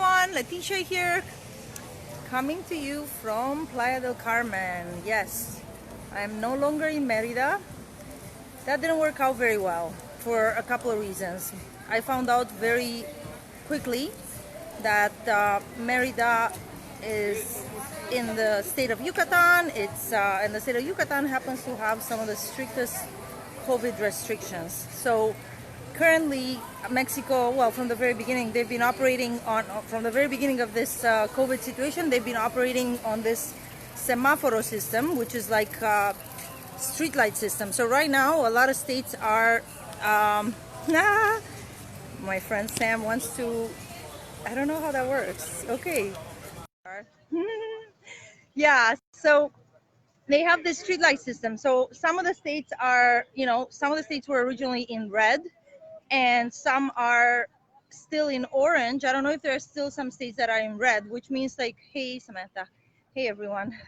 everyone, Leticia here, coming to you from Playa del Carmen. Yes, I'm no longer in Merida. That didn't work out very well for a couple of reasons. I found out very quickly that Merida is in the state of Yucatan. And the state of Yucatan happens to have some of the strictest COVID restrictions. So currently, Mexico, well, from the very beginning, they've been operating on, from the very beginning of this COVID situation, they've been operating on this semaphore system, which is like street light system. So right now, a lot of states are, my friend Sam wants to, I don't know how that works. Okay. Yeah, so they have this street light system. So some of the states are, some of the states were originally in red and some are still in orange. I don't know if there are still some states that are in red, which means like, hey, Samantha, hey, everyone.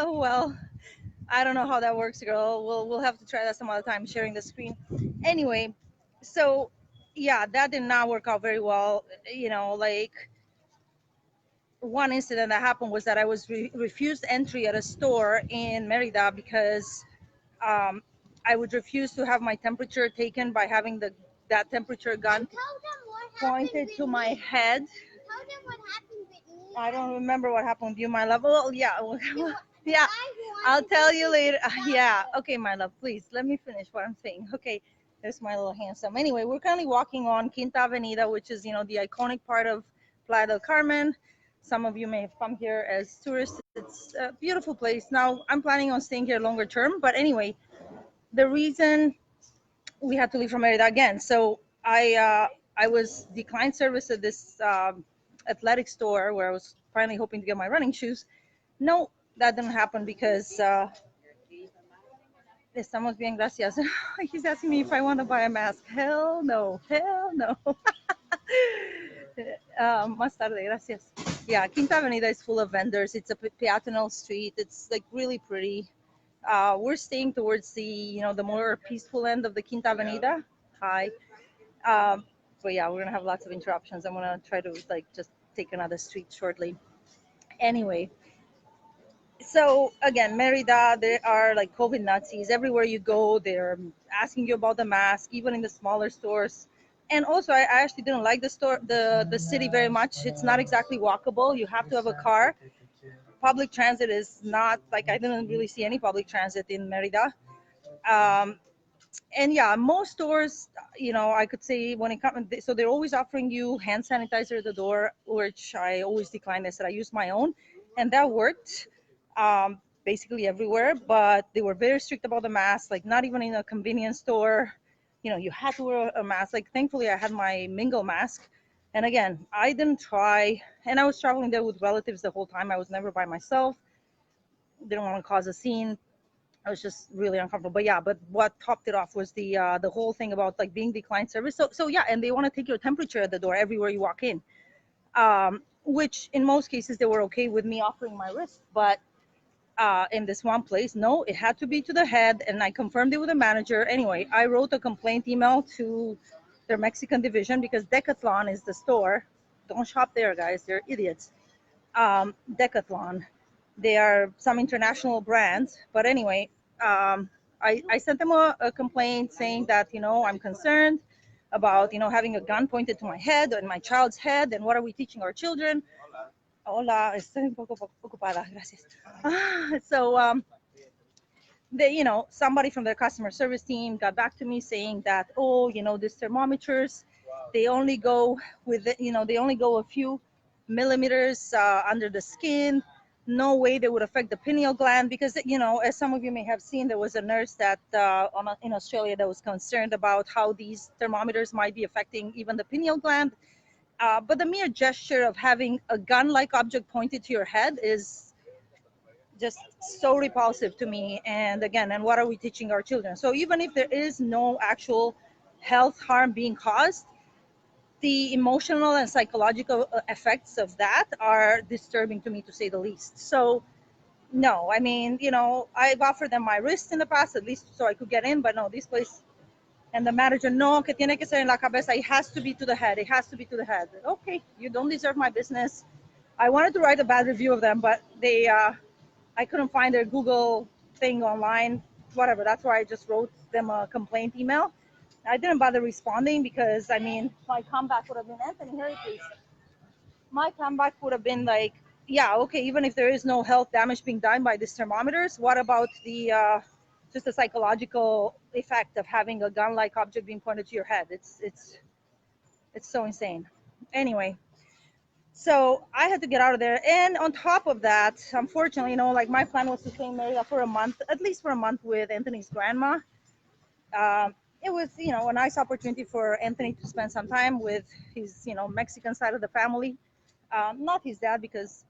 Well, I don't know how that works, girl. We'll have to try that some other time, sharing the screen. Anyway, so yeah, that did not work out very well. Like one incident that happened was that I was refused entry at a store in Merida because I would refuse to have my temperature taken by having that temperature gun pointed to my head. Tell them what happened with me. I don't remember what happened with you, my love. Well, yeah, yeah. I'll tell you later. Yeah. Okay, my love. Please let me finish what I'm saying. Okay. There's my little handsome. Anyway, we're currently walking on Quinta Avenida, which is, the iconic part of Playa del Carmen. Some of you may have come here as tourists. It's a beautiful place. Now, I'm planning on staying here longer term. But anyway, the reason we had to leave from Merida again. So I was declined service at this athletic store where I was finally hoping to get my running shoes. No, that didn't happen because estamos bien, gracias. He's asking me if I want to buy a mask. Hell no, hell no. Más tarde, gracias. Yeah, Quinta Avenida is full of vendors. It's a peatonal street. It's like really pretty. We're staying towards the more peaceful end of the Quinta Avenida. Hi. But yeah, we're gonna have lots of interruptions. I'm gonna try to just take another street shortly. Anyway, so again, Merida, there are like COVID Nazis everywhere you go. They're asking you about the mask, even in the smaller stores. And also, I actually didn't like the city very much. It's not exactly walkable. You have to have a car. Public transit is not like, I didn't really see any public transit in Merida. And yeah, most stores, I could say when it comes, so they're always offering you hand sanitizer at the door, which I always declined. I said I used my own, and that worked basically everywhere. But they were very strict about the mask. Like not even in a convenience store, you had to wear a mask. Like thankfully, I had my Mingle mask. And again, I didn't try, and I was traveling there with relatives the whole time. I was never by myself. Didn't want to cause a scene. I was just really uncomfortable. But yeah, but what topped it off was the whole thing about like being declined service. So yeah, and they want to take your temperature at the door everywhere you walk in, which in most cases they were okay with me offering my wrist. But in this one place, no, it had to be to the head, and I confirmed it with the manager. Anyway, I wrote a complaint email to their Mexican division because Decathlon is the store. Don't shop there, guys. They're idiots. Decathlon. They are some international brands. But anyway, I sent them a complaint saying that, I'm concerned about, having a gun pointed to my head and my child's head. And what are we teaching our children? Hola, estoy un poco ocupada, gracias. So, somebody from their customer service team got back to me saying that, these thermometers, they only go they only go a few millimeters under the skin. No way they would affect the pineal gland because, as some of you may have seen, there was a nurse that in Australia that was concerned about how these thermometers might be affecting even the pineal gland. But the mere gesture of having a gun-like object pointed to your head is just so repulsive to me. And again, and what are we teaching our children? So even if there is no actual health harm being caused, the emotional and psychological effects of that are disturbing to me, to say the least. So no, I mean, I've offered them my wrist in the past, at least so I could get in, but no, this place And the manager, no, que tiene que ser en la cabeza. It has to be to the head. It has to be to the head. Okay, you don't deserve my business. I wanted to write a bad review of them, but I couldn't find their Google thing online. Whatever. That's why I just wrote them a complaint email. I didn't bother responding because I mean, my comeback would have been Anthony, hurry please. My comeback would have been like, yeah, okay, even if there is no health damage being done by these thermometers, what about the just the psychological effect of having a gun-like object being pointed to your head? It's so insane. Anyway, so I had to get out of there, and on top of that, unfortunately, like my plan was to stay in Merida for a month, at least for a month, with Anthony's grandma. It was, a nice opportunity for Anthony to spend some time with his, Mexican side of the family. Not his dad, because,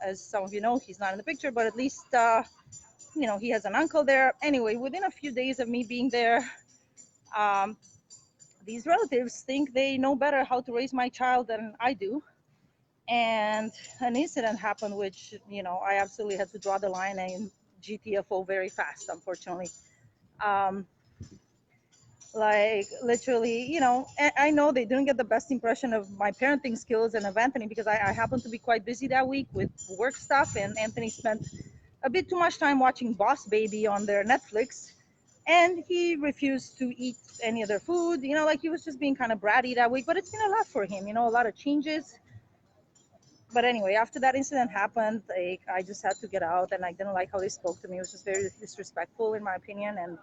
as some of you know, he's not in the picture, but at least, he has an uncle there. Anyway, within a few days of me being there, um, these relatives think they know better how to raise my child than I do. And an incident happened, which, I absolutely had to draw the line and GTFO very fast, unfortunately. Um, like literally, I know they didn't get the best impression of my parenting skills and of Anthony because I happened to be quite busy that week with work stuff, and Anthony spent a bit too much time watching Boss Baby on their Netflix, and he refused to eat any other food. Like he was just being kind of bratty that week, but it's been a lot for him, a lot of changes. But anyway, after that incident happened, like I just had to get out, and I didn't like how they spoke to me. It was just very disrespectful in my opinion, and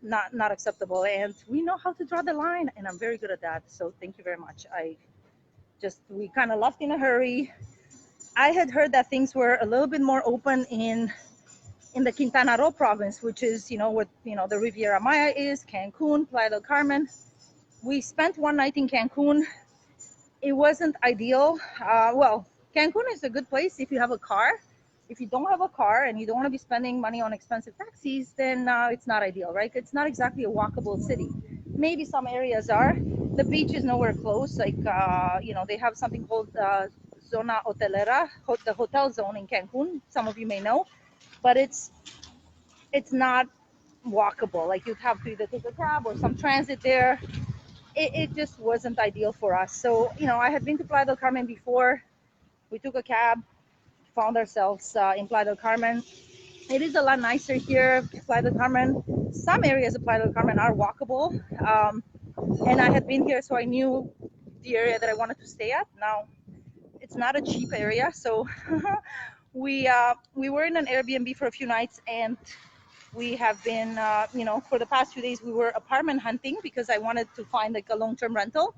not acceptable. And we know how to draw the line, and I'm very good at that. So thank you very much. We kind of left in a hurry. I had heard that things were a little bit more open in the Quintana Roo province, which is what the Riviera Maya is, Cancun, Playa del Carmen. We spent one night in Cancun. It wasn't ideal. Well, Cancun is a good place if you have a car. If you don't have a car and you don't want to be spending money on expensive taxis, then it's not ideal, right? It's not exactly a walkable city. Maybe some areas are. The beach is nowhere close. Like, they have something called Zona Hotelera, the hotel zone in Cancun. Some of you may know, but it's not walkable. Like, you'd have to either take a cab or some transit there. It just wasn't ideal for us. So, I had been to Playa del Carmen before. We took a cab, found ourselves in Playa del Carmen. It is a lot nicer here, Playa del Carmen. Some areas of Playa del Carmen are walkable. And I had been here, so I knew the area that I wanted to stay at. Now, it's not a cheap area, so we were in an Airbnb for a few nights, and we have been, for the past few days, we were apartment hunting because I wanted to find like a long-term rental.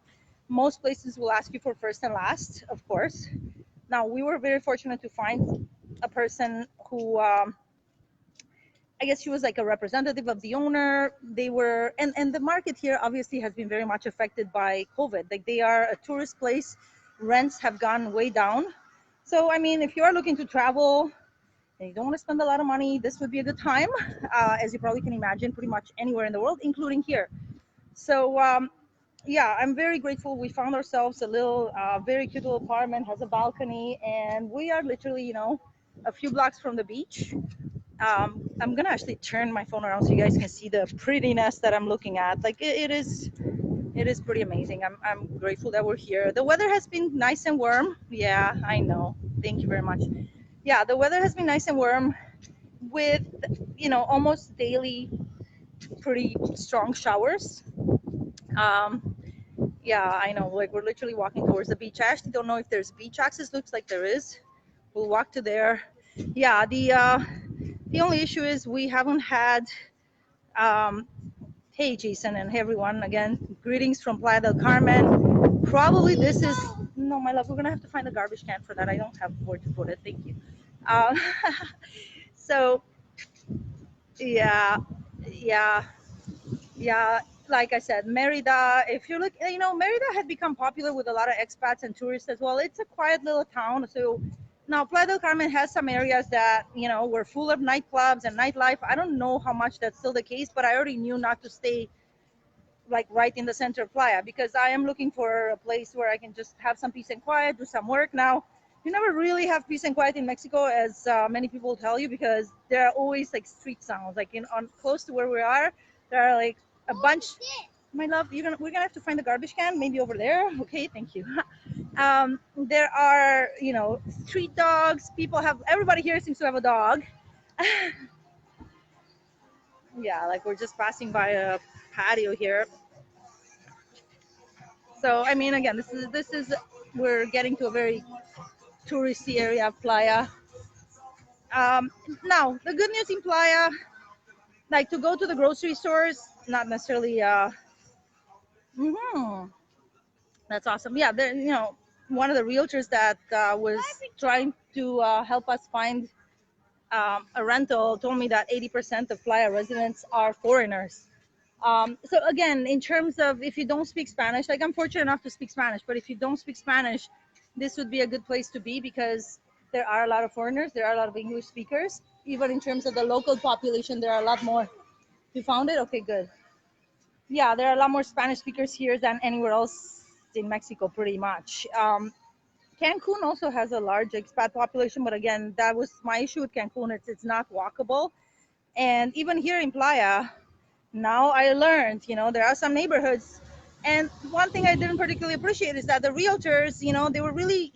Most places will ask you for first and last, of course. Now, we were very fortunate to find a person who, I guess she was like a representative of the owner. They were, and the market here obviously has been very much affected by COVID. Like, they are a tourist place. Rents have gone way down. So, I mean, if you are looking to travel and you don't want to spend a lot of money, this would be a good time. As you probably can imagine, pretty much anywhere in the world, including here. So, yeah, I'm very grateful. We found ourselves a little, very cute little apartment, has a balcony, and we are literally, a few blocks from the beach. I'm gonna actually turn my phone around so you guys can see the prettiness that I'm looking at. Like, it is pretty amazing. I'm grateful that we're here. The weather has been nice and warm. Yeah, I know. Thank you very much. Yeah, the weather has been nice and warm with, almost daily pretty strong showers. Um, yeah, I know. Like, we're literally walking towards the beach. I actually don't know if there's beach access. Looks like there is. We'll walk to there. Yeah, the only issue is we haven't had. Um, hey, Jason, and hey, everyone. Again, greetings from Playa del Carmen. Probably this is no, my love. We're gonna have to find a garbage can for that. I don't have where to put it. Thank you. Um, so yeah, yeah, yeah. Like I said, Merida. If you look, Merida had become popular with a lot of expats and tourists as well. It's a quiet little town. So now Playa del Carmen has some areas that were full of nightclubs and nightlife. I don't know how much that's still the case, but I already knew not to stay like right in the center of Playa because I am looking for a place where I can just have some peace and quiet, do some work. Now, you never really have peace and quiet in Mexico, as many people tell you, because there are always like street sounds. Like on close to where we are, there are like a bunch. My love, we're gonna have to find the garbage can, maybe over there. Okay, thank you. There are, street dogs. Everybody here seems to have a dog. Yeah, like we're just passing by a patio here. So I mean, again, this is we're getting to a very touristy area of Playa. Um, Now the good news in Playa, like to go to the grocery stores, not necessarily. Mhm. That's awesome. Yeah, one of the realtors that was trying to help us find a rental told me that 80% of Playa residents are foreigners. So again, in terms of if you don't speak Spanish, like I'm fortunate enough to speak Spanish, but if you don't speak Spanish, this would be a good place to be because there are a lot of foreigners, there are a lot of English speakers. Even in terms of the local population, there are a lot more. You found it? Okay, good. Yeah, there are a lot more Spanish speakers here than anywhere else in Mexico, pretty much. Cancun also has a large expat population, but again, that was my issue with Cancun. It's not walkable, and even here in Playa, now I learned, there are some neighborhoods, and one thing I didn't particularly appreciate is that the realtors, they were really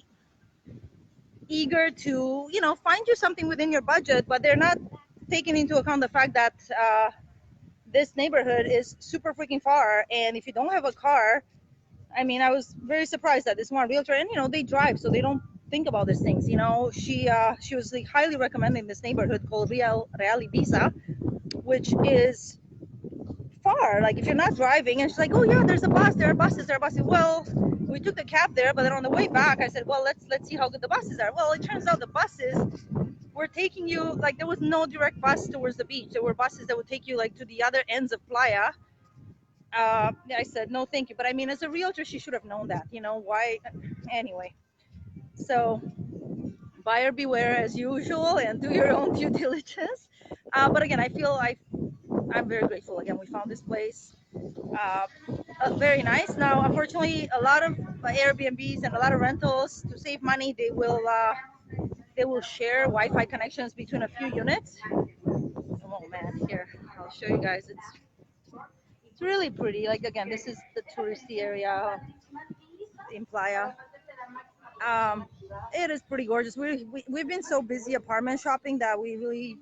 eager to, find you something within your budget, but they're not taking into account the fact that this neighborhood is super freaking far, and if you don't have a car, I mean, I was very surprised that this one realtor, and they drive, so they don't think about these things. She was like highly recommending this neighborhood called Real Ibiza, which is far. Like if you're not driving, and she's like, "Oh yeah, there's a bus. There are buses. There are buses." Well, we took the cab there, but then on the way back, I said, "Well, let's see how good the buses are." Well, it turns out the buses were taking you like there was no direct bus towards the beach. There were buses that would take you like to the other ends of Playa. I said no, thank you. But I mean, as a realtor, she should have known that. Why? Anyway, so buyer beware as usual, and do your own due diligence. But again, I'm very grateful. Again, we found this place. Uh, Very nice. Now, unfortunately, a lot of Airbnbs and a lot of rentals to save money, they will share Wi-Fi connections between a few units. Oh man, here I'll show you guys. It's really pretty. Like again, this is the touristy area in Playa. Um, it is pretty gorgeous. We've been so busy apartment shopping that we really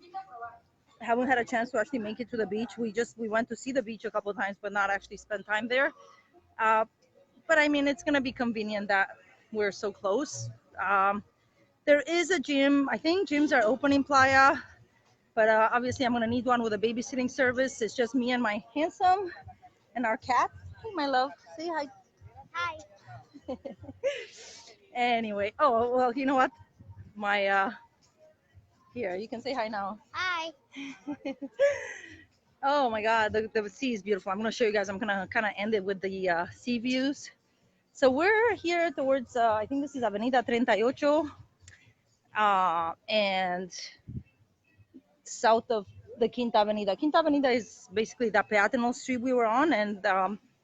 haven't had a chance to actually make it to the beach. We went to see the beach a couple of times, but not actually spend time there. Uh, but I mean, it's gonna be convenient that we're so close. Um, there is a gym. I think gyms are open in Playa, but obviously I'm gonna need one with a babysitting service. It's just me and my handsome and our cat. Hey, my love, say hi. Hi. Anyway, oh well, you know what? My Here, you can say hi now. Hi. Oh my God, the sea is beautiful. I'm gonna show you guys. I'm gonna kind of end it with the sea views. So we're here towards, I think this is Avenida 38, and south of the Quinta Avenida. Quinta Avenida is basically the Peatonal street we were on, and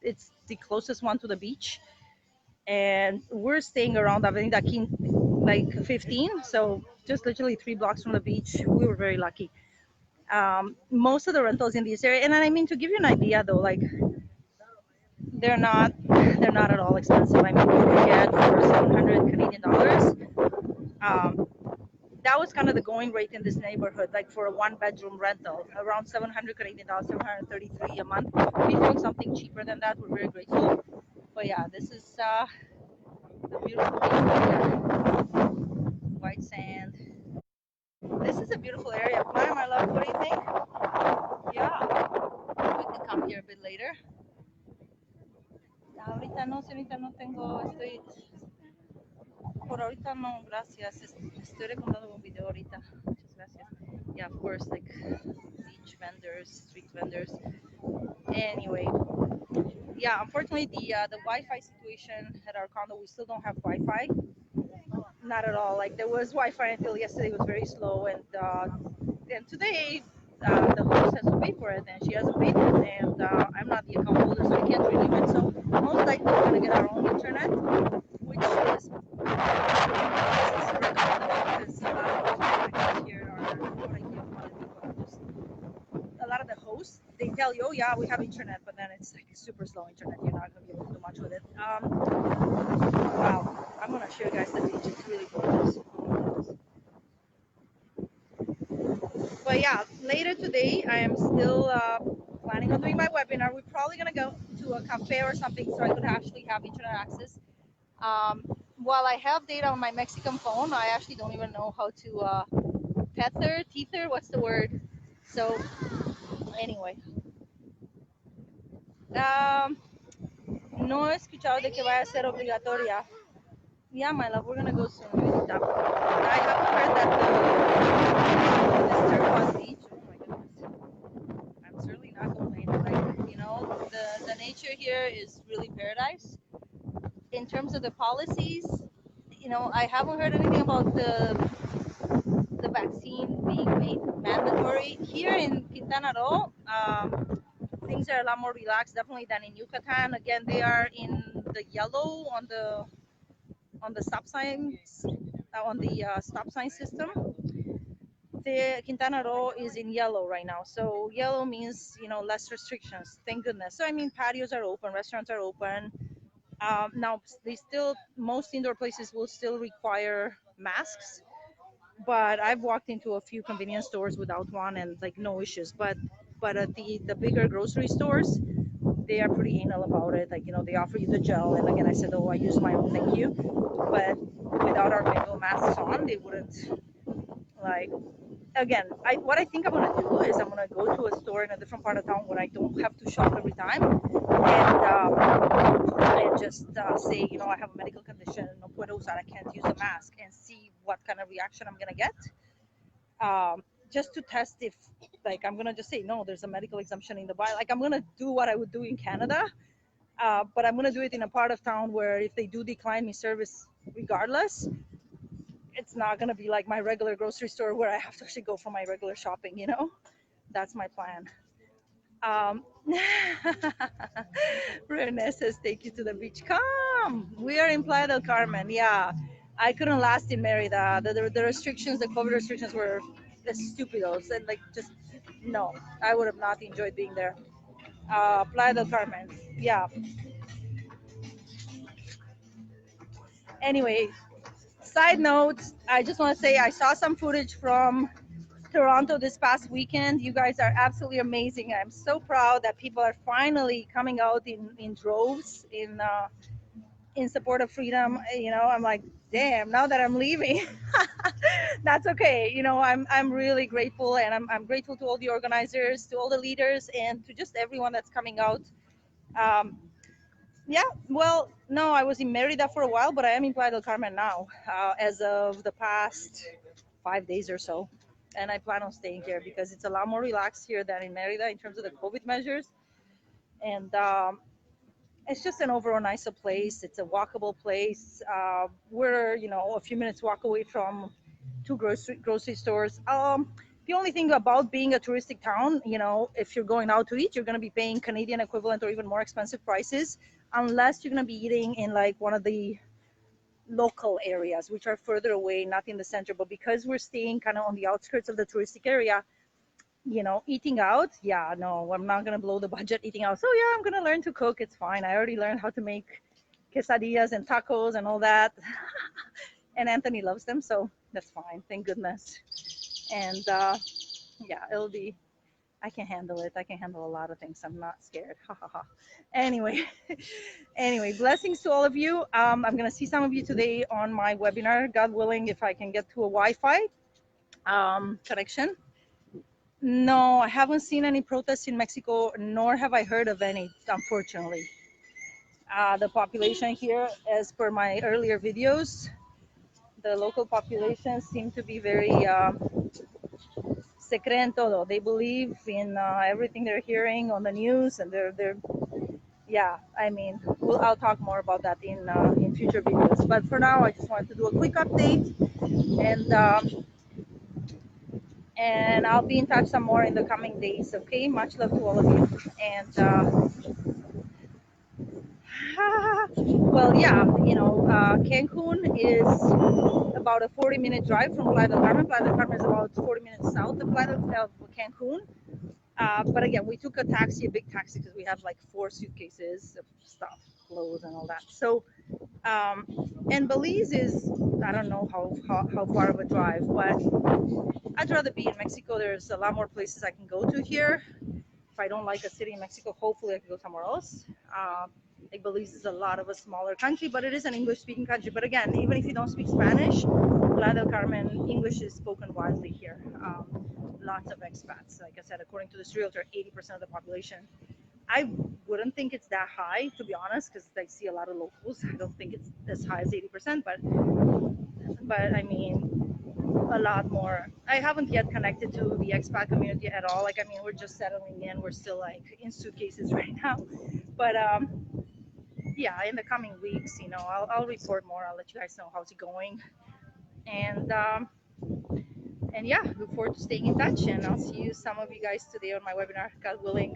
it's the closest one to the beach. And we're staying around Avenida Quinta, like 15, so just literally 3 blocks from the beach. We were very lucky. Most of the rentals in this area, and I mean to give you an idea though, like they're not at all expensive. I mean, you can get for 700 Canadian dollars. Um, that was kind of the going rate in this neighborhood, like for a one-bedroom rental, around 700 Canadian dollars, 733 a month. We found something cheaper than that. We're very grateful. But yeah, this is the beautiful beach area. White sand. This is a beautiful area. Playa, my love, what do you think? Yeah, we can come here a bit later. Ahorita no, señorita, no tengo, por ahorita no, gracias. Estoy recordando un video ahorita. Muchas gracias. Yeah, of course, like beach vendors, street vendors. Anyway, yeah, unfortunately, the Wi-Fi situation at our condo, we still don't have Wi-Fi. Not at all. Like there was Wi-Fi until yesterday. It was very slow, and today the host has to pay for it, and she hasn't paid it, and I'm not the account holder, so I can't redeem it. So most likely we're gonna get our own internet, which is recommendable because a lot of people here are what I feel, a lot of the hosts, they tell you, oh yeah, we have internet, but then it's like super slow internet. You're not gonna be able to do much with it. Wow, I'm gonna show you guys the beach. It's really gorgeous. But yeah, later today I am still planning on doing my webinar. We're probably gonna go to a cafe or something so I could actually have internet access. While I have data on my Mexican phone, I actually don't even know how to tether, what's the word? So anyway, um, no he escuchado de que vaya a ser obligatoria. Yeah, my love, we're gonna go soon. I haven't heard that this turquoise beach. Oh my goodness, I'm certainly not complaining. Like the nature here is really paradise. In terms of the policies, I haven't heard anything about the vaccine being made mandatory here in Quintana Roo. Things are a lot more relaxed, definitely, than in Yucatan. Again, they are in the yellow on the stop signs on the stop sign system. The Quintana Roo is in yellow right now, so yellow means less restrictions. Thank goodness. So I mean, patios are open, restaurants are open. Now they still most indoor places will still require masks, but I've walked into a few convenience stores without one and like no issues. But at the bigger grocery stores, they are pretty anal about it. Like they offer you the gel, and again I said, oh, I use my own, thank you. But without our bingo masks on, they wouldn't like. Again, what I think I'm gonna do is I'm gonna go to a store in a different part of town where I don't have to shop every time, and just say, I have a medical condition, no puedo usar, I can't use a mask, and see what kind of reaction I'm gonna get. Just to test if, like, I'm gonna just say no. There's a medical exemption in the bylaw. Like, I'm gonna do what I would do in Canada, but I'm gonna do it in a part of town where if they do decline me service, regardless, it's not gonna be like my regular grocery store where I have to actually go for my regular shopping. That's my plan. Um, Renee says, take you to the beach. Come. We are in Playa del Carmen. Yeah. I couldn't last in Merida. The restrictions, the COVID restrictions were the stupidos. And like, just, no, I would have not enjoyed being there. Playa del Carmen. Yeah. Anyway, side note, I just want to say I saw some footage from Toronto this past weekend. You guys are absolutely amazing. I'm so proud that people are finally coming out in droves in support of freedom. I'm like, damn, now that I'm leaving, that's okay. I'm really grateful, and I'm grateful to all the organizers, to all the leaders, and to just everyone that's coming out. Um, yeah, well, no, I was in Merida for a while, but I am in Playa del Carmen now, as of the past 5 days or so. And I plan on staying here because it's a lot more relaxed here than in Merida in terms of the COVID measures. And it's just an overall nicer place. It's a walkable place. We're, a few minutes walk away from two grocery stores. The only thing about being a touristic town, if you're going out to eat, you're going to be paying Canadian equivalent or even more expensive prices, unless you're going to be eating in like one of the local areas, which are further away, not in the center. But because we're staying kind of on the outskirts of the touristic area, eating out, yeah, no, I'm not gonna blow the budget eating out. So yeah, I'm gonna learn to cook. It's fine. I already learned how to make quesadillas and tacos and all that. And Anthony loves them, so that's fine. Thank goodness. And yeah, it'll be. I can handle it. I can handle a lot of things. I'm not scared. Ha ha ha. Anyway, anyway, blessings to all of you. I'm gonna see some of you today on my webinar, God willing, if I can get to a Wi-Fi connection. No, I haven't seen any protests in Mexico, nor have I heard of any, unfortunately. The population here, as per my earlier videos, the local population seem to be very se creen todo. They believe in everything they're hearing on the news, and they're yeah. I mean, I'll talk more about that in future videos. But for now, I just wanted to do a quick update, and I'll be in touch some more in the coming days. Okay, much love to all of you, and well, yeah, Cancun is about a 40-minute drive from Playa del Carmen. Playa del Carmen is about 40 minutes south of Cancun. But again, we took a taxi, a big taxi, because we had like 4 suitcases of stuff, clothes, and all that. So, um, and Belize is, I don't know how far of a drive, but I'd rather be in Mexico. There's a lot more places I can go to here. If I don't like a city in Mexico, hopefully I can go somewhere else. Like Belize is a lot of a smaller country, but it is an English speaking country. But again, even if you don't speak Spanish, Playa del Carmen, English is spoken widely here. Lots of expats. Like I said, according to this realtor, 80% of the population. I wouldn't think it's that high, to be honest, because I see a lot of locals. I don't think it's as high as 80%, but I mean, a lot more. I haven't yet connected to the expat community at all. Like, I mean, we're just settling in. We're still like in suitcases right now. But yeah, in the coming weeks, I'll report more. I'll let you guys know how's it going. And yeah, look forward to staying in touch. And I'll see you, some of you guys today on my webinar. God willing,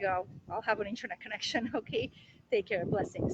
I'll have an internet connection. Okay, take care. Blessings.